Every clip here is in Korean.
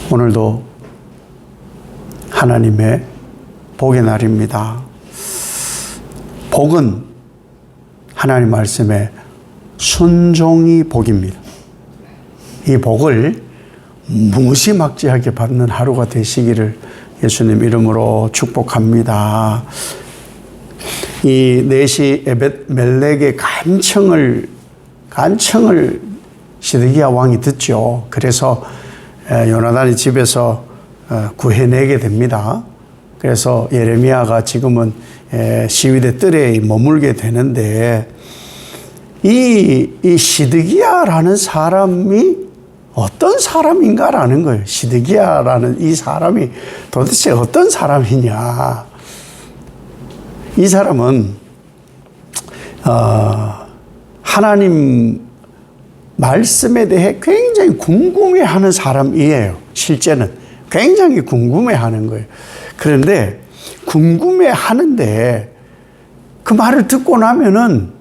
오늘도 하나님의 복의 날입니다. 복은 하나님 말씀에 순종이 복입니다. 이 복을 무지막지하게 받는 하루가 되시기를 예수님 이름으로 축복합니다. 이 넷이 에벳멜렉의 간청을 시드기야 왕이 듣죠. 그래서 요나단이 집에서 구해내게 됩니다. 그래서 예레미야가 지금은 시위대 뜰에 머물게 되는데 이 시드기야라는 사람이 어떤 사람인가라는 거예요. 시드기야라는 이 사람이 도대체 어떤 사람이냐. 이 사람은 하나님 말씀에 대해 굉장히 궁금해하는 사람이에요. 실제는 굉장히 궁금해하는 거예요. 그런데 궁금해하는데 그 말을 듣고 나면은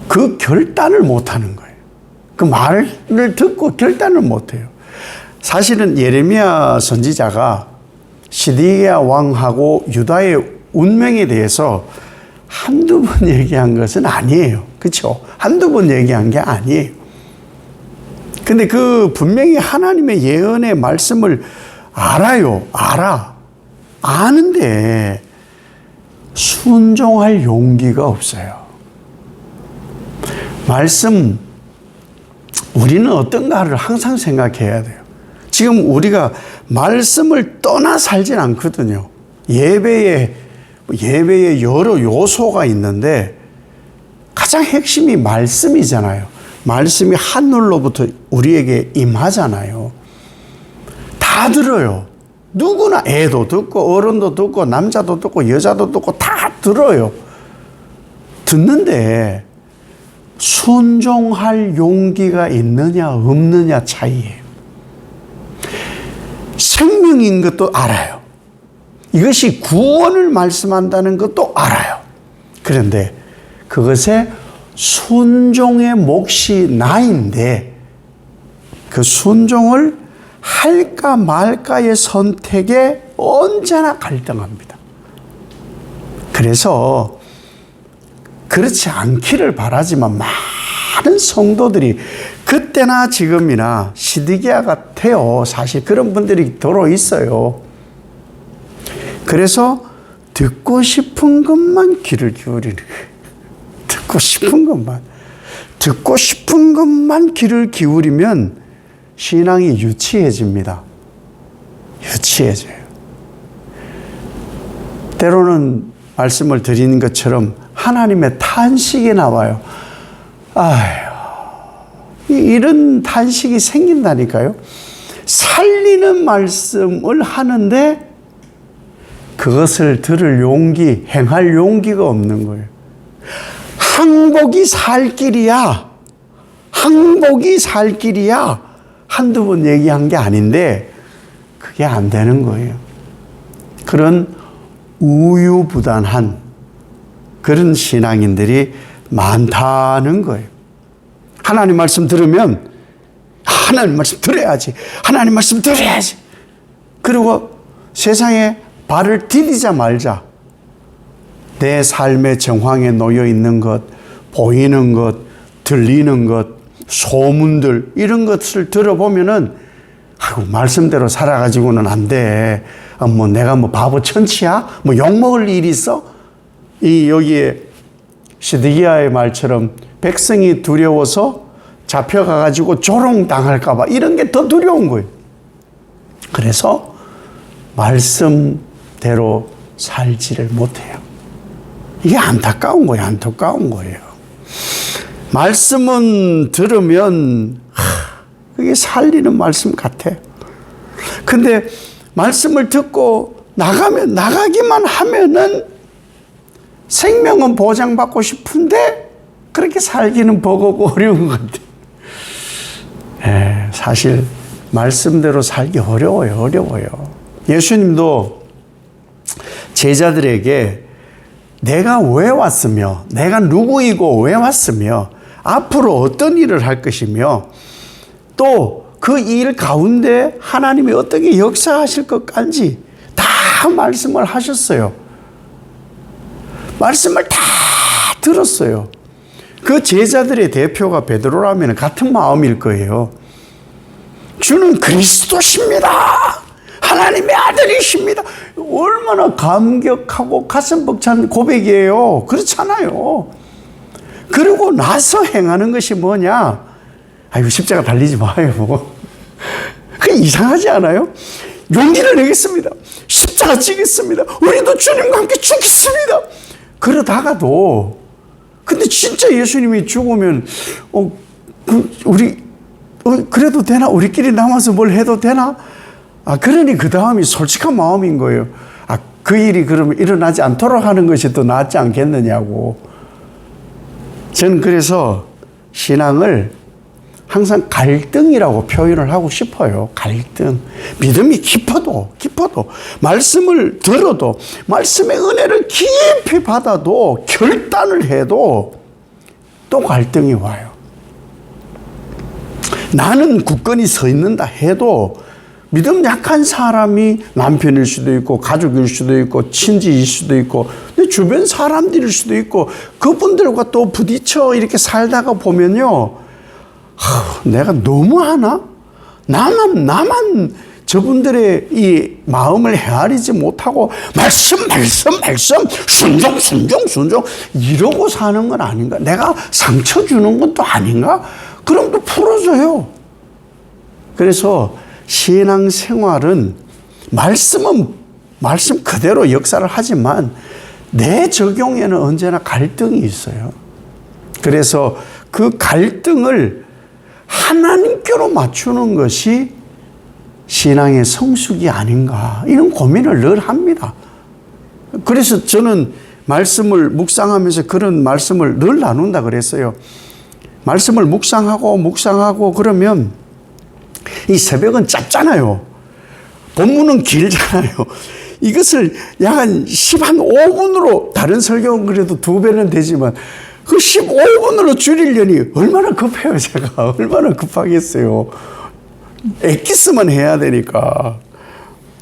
그 결단을 못하는 거예요. 그 말을 듣고 결단을 못해요. 사실은 예레미야 선지자가 시드기야 왕하고 유다의 운명에 대해서 한두 번 얘기한 것은 아니에요. 그렇죠? 한두 번 얘기한 게 아니에요. 근데 그 분명히 하나님의 예언의 말씀을 아는데 순종할 용기가 없어요. 말씀, 우리는 어떤가를 항상 생각해야 돼요. 지금 우리가 말씀을 떠나 살진 않거든요. 예배에 여러 요소가 있는데 가장 핵심이 말씀이잖아요. 말씀이 하늘로부터 우리에게 임하잖아요. 다 들어요. 누구나 애도 듣고 어른도 듣고 남자도 듣고 여자도 듣고 다 들어요. 듣는데 순종할 용기가 있느냐 없느냐 차이예요. 생명인 것도 알아요. 이것이 구원을 말씀한다는 것도 알아요. 그런데 그것에 순종의 몫이 나인데 그 순종을 할까 말까의 선택에 언제나 갈등합니다. 그래서 그렇지 않기를 바라지만 많은 성도들이 그때나 지금이나 시드기야 같아요. 사실 그런 분들이 더러 있어요. 그래서 듣고 싶은 것만 귀를 기울이는 거예요. 듣고 싶은 것만 귀를 기울이면 신앙이 유치해집니다. 유치해져요. 때로는 말씀을 드리는 것처럼 하나님의 탄식이 나와요. 이런 탄식이 생긴다니까요. 살리는 말씀을 하는데 그것을 들을 용기, 행할 용기가 없는 거예요. 항복이 살 길이야. 한두 번 얘기한 게 아닌데 그게 안 되는 거예요. 그런 우유부단한 그런 신앙인들이 많다는 거예요. 하나님 말씀 들으면 하나님 말씀 들어야지. 그리고 세상에 발을 디디자 내 삶의 정황에 놓여 있는 것, 보이는 것, 들리는 것, 소문들 이런 것을 들어보면은 말씀대로 살아가지고는 안 돼. 내가 바보 천치야? 욕먹을 일이 있어? 여기에 시드기야의 말처럼 백성이 두려워서 잡혀가가지고 조롱당할까봐 이런 게 더 두려운 거예요. 그래서 말씀대로 살지를 못해요. 이게 안타까운 거예요. 말씀은 들으면 그게 살리는 말씀 같아. 근데 말씀을 듣고 나가기만 하면은 생명은 보장받고 싶은데 그렇게 살기는 버거고 어려운 것 같아. 사실 말씀대로 살기 어려워요. 예수님도 제자들에게 내가 왜 왔으며 내가 누구이고 왜 왔으며 앞으로 어떤 일을 할 것이며 또 그 일 가운데 하나님이 어떻게 역사하실 것까지 다 말씀을 하셨어요. 말씀을 다 들었어요. 그 제자들의 대표가 베드로라면 같은 마음일 거예요. 주는 그리스도십니다. 하나님의 아들이십니다. 얼마나 감격하고 가슴 벅찬 고백이에요. 그렇잖아요. 그러고 나서 행하는 것이 뭐냐? 아이고, 십자가 달리지 마요. 그 이상하지 않아요? 용기를 내겠습니다. 십자가 지겠습니다. 우리도 주님과 함께 죽겠습니다. 그러다가도, 근데 진짜 예수님이 죽으면, 그래도 되나? 우리끼리 남아서 뭘 해도 되나? 그러니 그 다음이 솔직한 마음인 거예요. 그 일이 그러면 일어나지 않도록 하는 것이 더 낫지 않겠느냐고. 저는 그래서 신앙을 항상 갈등이라고 표현을 하고 싶어요. 갈등. 믿음이 깊어도 말씀을 들어도 말씀의 은혜를 깊이 받아도 결단을 해도 또 갈등이 와요. 나는 굳건히 서 있는다 해도 믿음 약한 사람이 남편일 수도 있고 가족일 수도 있고 친지일 수도 있고 내 주변 사람들일 수도 있고 그분들과 또 부딪혀 이렇게 살다가 보면요. 내가 너무하나? 나만 저분들의 이 마음을 헤아리지 못하고 말씀 순종 이러고 사는 건 아닌가? 내가 상처 주는 건 또 아닌가? 그럼 또 풀어줘요. 그래서 신앙생활은 말씀은 말씀 그대로 역사를 하지만 내 적용에는 언제나 갈등이 있어요. 그래서 그 갈등을 하나님께로 맞추는 것이 신앙의 성숙이 아닌가 이런 고민을 늘 합니다. 그래서 저는 말씀을 묵상하면서 그런 말씀을 늘 나눈다 그랬어요. 말씀을 묵상하고 그러면 이 새벽은 짧잖아요. 본문은 길잖아요. 이것을 약 한 15분으로 다른 설교는 그래도 2배는 되지만 그 15분으로 줄이려니 얼마나 급해요. 제가 얼마나 급하겠어요. 엑기스만 해야 되니까.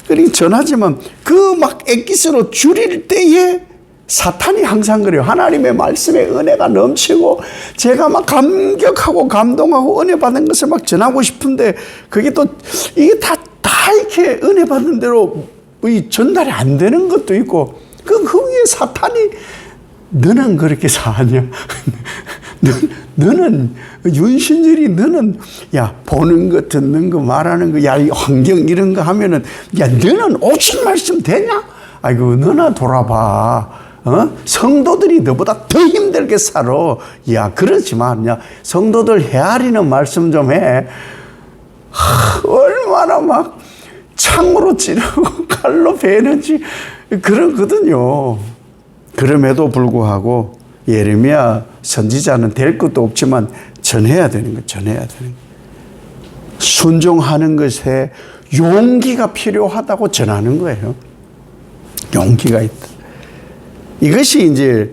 그러니까 전하지만 그 막 엑기스로 줄일 때에 사탄이 항상 그래요. 하나님의 말씀에 은혜가 넘치고 제가 막 감격하고 감동하고 은혜 받은 것을 막 전하고 싶은데 그게 또 이게 다 이렇게 은혜 받은 대로 전달이 안 되는 것도 있고 그 위에 사탄이 너는 그렇게 사냐? 너는 윤신열이 너는 야 보는 거 듣는 거 말하는 거 야 환경 이런 거 하면은 야 너는 오직 말씀 되냐? 아이고 너나 돌아봐. 성도들이 너보다 더 힘들게 살아. 야 그러지만 야 성도들 헤아리는 말씀 좀 해. 얼마나 막 창으로 찌르고 칼로 베는지 그러거든요. 그럼에도 불구하고 예레미야 선지자는 될 것도 없지만 전해야 되는 거. 순종하는 것에 용기가 필요하다고 전하는 거예요. 용기가 있다. 이것이 이제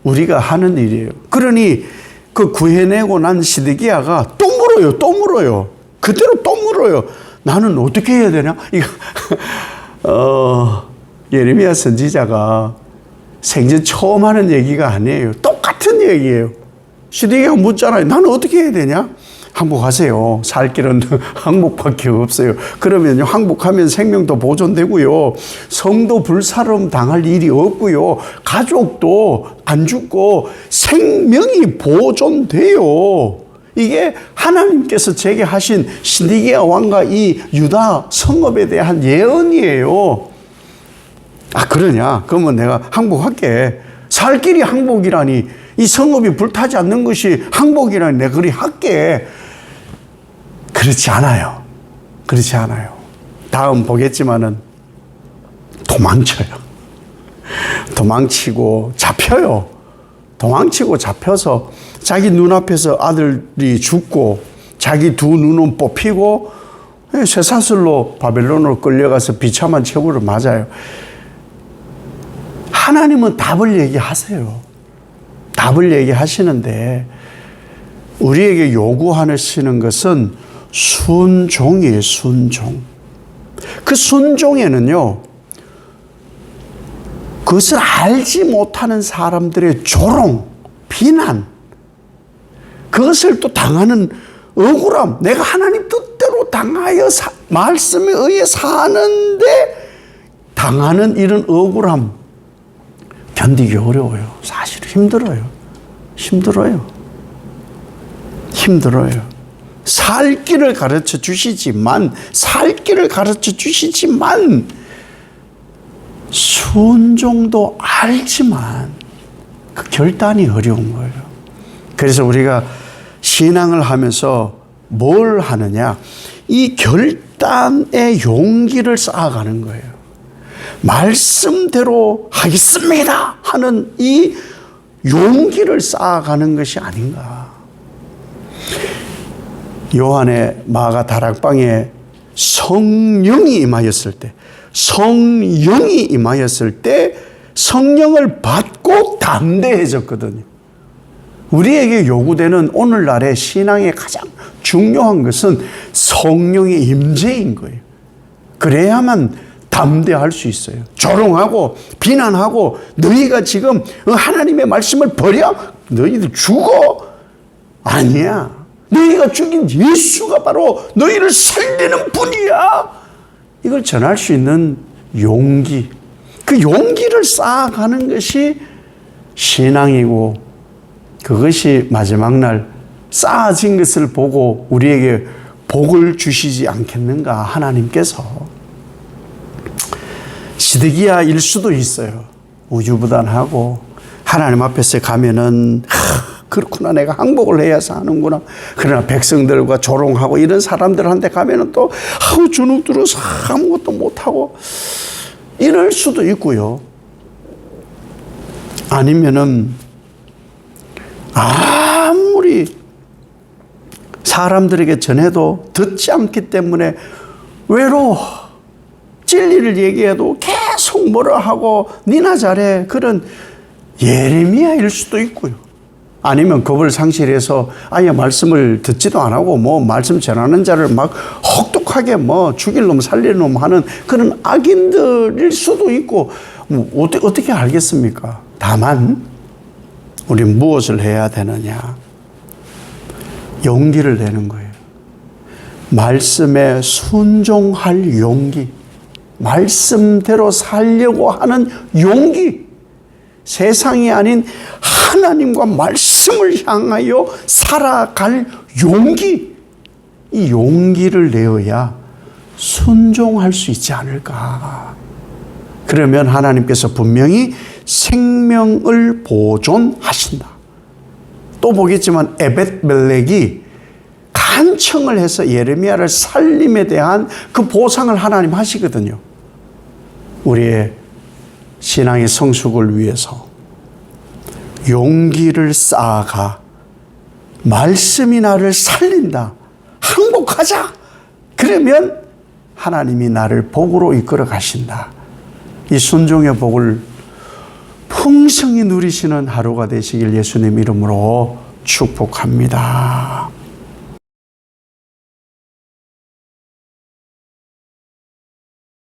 우리가 하는 일이에요. 그러니 그 구해내고 난 시드기야가 또 물어요. 그대로 또 물어요. 나는 어떻게 해야 되냐? 예레미야 선지자가 생전 처음 하는 얘기가 아니에요. 똑같은 얘기예요. 시드기야가 묻잖아요. 나는 어떻게 해야 되냐? 항복하세요. 살 길은 항복밖에 없어요. 그러면요, 항복하면 생명도 보존되고요, 성도 불사름 당할 일이 없고요, 가족도 안 죽고 생명이 보존돼요. 이게 하나님께서 제게 하신 시드기야 왕과 이 유다 성읍에 대한 예언이에요. 그러냐? 그러면 내가 항복할게. 살 길이 항복이라니, 이 성읍이 불타지 않는 것이 항복이라니 내가 그리 할게. 그렇지 않아요. 다음 보겠지만은 도망쳐요. 도망치고 잡혀요. 도망치고 잡혀서 자기 눈앞에서 아들이 죽고 자기 두 눈은 뽑히고 쇠사슬로 바벨론으로 끌려가서 비참한 처벌을 맞아요. 하나님은 답을 얘기하세요. 답을 얘기하시는데 우리에게 요구하시는 것은 순종이에요, 순종. 그 순종에는요, 그것을 알지 못하는 사람들의 조롱, 비난, 그것을 또 당하는 억울함, 내가 하나님 뜻대로 당하여 말씀에 의해 사는데 당하는 이런 억울함 견디기 어려워요. 사실 힘들어요. 살 길을 가르쳐 주시지만 순종도 알지만 그 결단이 어려운 거예요. 그래서 우리가 신앙을 하면서 뭘 하느냐? 이 결단의 용기를 쌓아가는 거예요. 말씀대로 하겠습니다 하는 이 용기를 쌓아가는 것이 아닌가. 요한의 마가 다락방에 성령이 임하였을 때 성령을 받고 담대해졌거든요. 우리에게 요구되는 오늘날의 신앙의 가장 중요한 것은 성령의 임재인 거예요. 그래야만 담대할 수 있어요. 조롱하고 비난하고 너희가 지금 하나님의 말씀을 버려? 너희들 죽어? 아니야. 너희가 죽인 예수가 바로 너희를 살리는 분이야. 이걸 전할 수 있는 용기, 그 용기를 쌓아가는 것이 신앙이고, 그것이 마지막 날 쌓아진 것을 보고 우리에게 복을 주시지 않겠는가. 하나님께서. 시드기야일 수도 있어요. 우유부단하고 하나님 앞에서 가면은 그렇구나, 내가 항복을 해야 사는구나. 그러나 백성들과 조롱하고 이런 사람들한테 가면은 또 주눅 들어서 아무것도 못하고 이럴 수도 있고요. 아니면은 아무리 사람들에게 전해도 듣지 않기 때문에 외로워. 진리를 얘기해도 계속 뭐라 하고 니나 잘해. 그런 예레미야일 수도 있고요. 아니면 겁을 상실해서 아예 말씀을 듣지도 안 하고 말씀 전하는 자를 막 혹독하게 죽일 놈 살릴 놈 하는 그런 악인들일 수도 있고, 어떻게 알겠습니까? 다만 우리 무엇을 해야 되느냐? 용기를 내는 거예요. 말씀에 순종할 용기, 말씀대로 살려고 하는 용기, 세상이 아닌 하나님과 말씀을 향하여 살아갈 용기, 이 용기를 내어야 순종할 수 있지 않을까. 그러면 하나님께서 분명히 생명을 보존하신다. 또 보겠지만 에벳멜렉이 간청을 해서 예레미야를 살림에 대한 그 보상을 하나님 하시거든요. 우리의 신앙의 성숙을 위해서 용기를 쌓아가 말씀이 나를 살린다. 항복하자. 그러면 하나님이 나를 복으로 이끌어 가신다. 이 순종의 복을 풍성히 누리시는 하루가 되시길 예수님 이름으로 축복합니다.